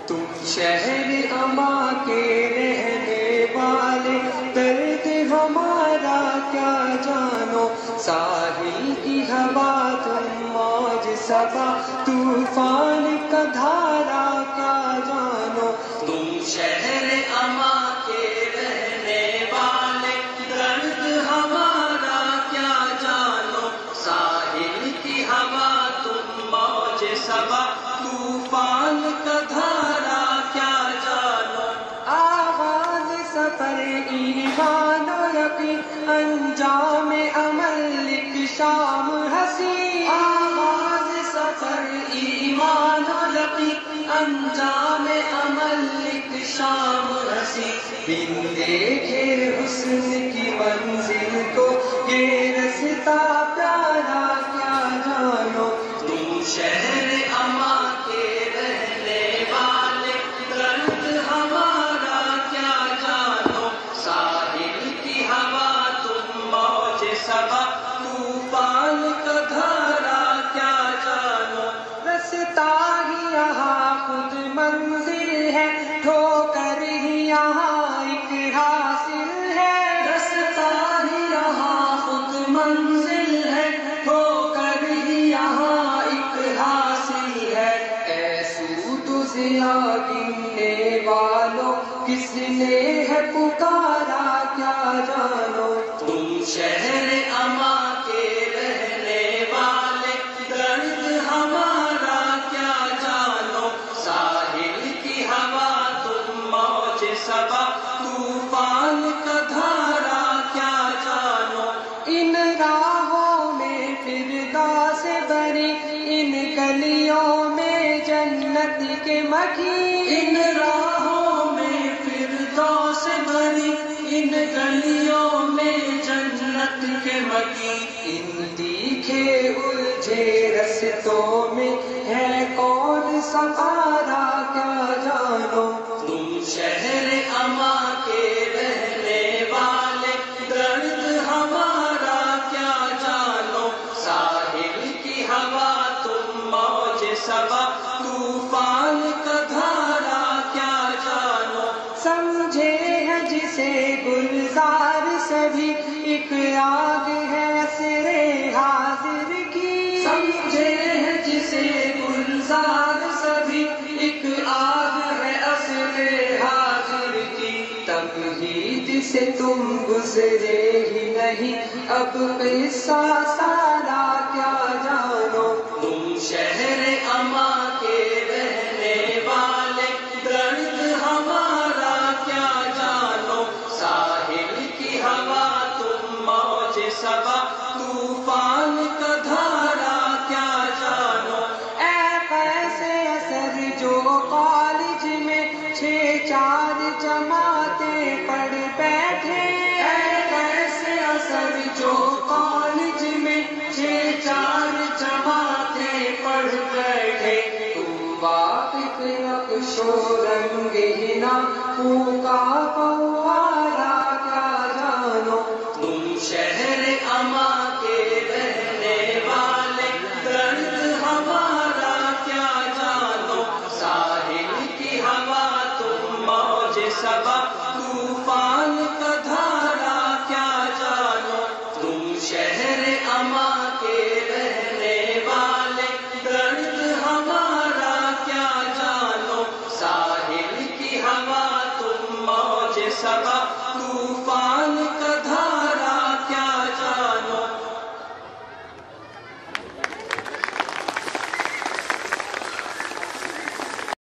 تم شہر اما کے رہنے والے، درد ہمارا کیا جانو، ساحل کی ہوا تم موج صبا، طوفان کا دھارا کیا جانو. تم شہر اما کے رہنے والے، درد ہمارا کیا جانو، ساحل کی ہوا تم موج صبا، طوفان کا دھارا کیا جانو. آغاز سفر ایمان و یقین، انجام عمل ایک شام ہنسی. آغاز سفر ایمان و یقین، انجام عمل ایک شام ہنسی. بن دیکھے حسن کی منزل کو یہ رستہ پیارا کیا جانو. تم شہر اما کے رہنے والے، درد ہمارا کیا جانو، ساحل کی ہوا تم موج صبا، طوفان کا دھارا کیا جانو. رستہ ہی یہاں خود منزل ہے، ٹھوکر ہی یہاں ایک حاصل ہے. رستہ ہی یہاں خود منزل ہے، ٹھوکر ہی یہاں ایک حاصل ہے. اے سود و ضیا گننے والوں، کس نے ہے پکارا کیا جانو. تم شہر اما کے رہنے والے، درد ہمارا کیا جانو، ساحل کی ہوا تم موج صبا، طوفان کا دھارا کیا جانو. ان راہوں میں فردوس بری، ان گلیوں میں جنت کے مکھی. ان راہوں میں فردوس بری، ان گلیوں میں جنت کے مکی. ان تیکھے الجھے رستوں میں ہے کون سوارا کیا جانو. تم شہر اما کے رہنے والے، درد ہمارا کیا جانو، ساحل کی ہوا تم موج صبا، طوفان کا دھارا کیا جانو. سمجھے ہے جسے گلزار سبھی، ایک آگ ہے عصر حاضر کی. سمجھے ہے جسے گلزار سبھی، ایک آگ ہے عصر حاضر کی. تمہید سے تم گزرے ہی نہیں، اب قصہ سارا کیا جانو. تم شہر اما کے رہنے والے، درد ہمارا کیا جانو، ساحل کی ہوا تم موج صبا، طوفان کا دھارا کیا جانو. اے قیس اثر جو کالج میں 6-4 جماعتیں پڑھ بیٹھے. اے قیس اثر جو کالج میں 6-4 جماعتیں پڑھ بیٹھے. تم واقف نقش و رنگ ہنا کا فوارا کیا جانو. تم شہر اما کے رہنے والے، درد ہمارا کیا جانو، ساحل کی ہوا تم موج صبا، طوفان کا دھارا کیا جانو. تم شہر اما کے رہنے والے، درد ہمارا کیا جانو، ساحل کی ہوا تم موج صبا، طوفان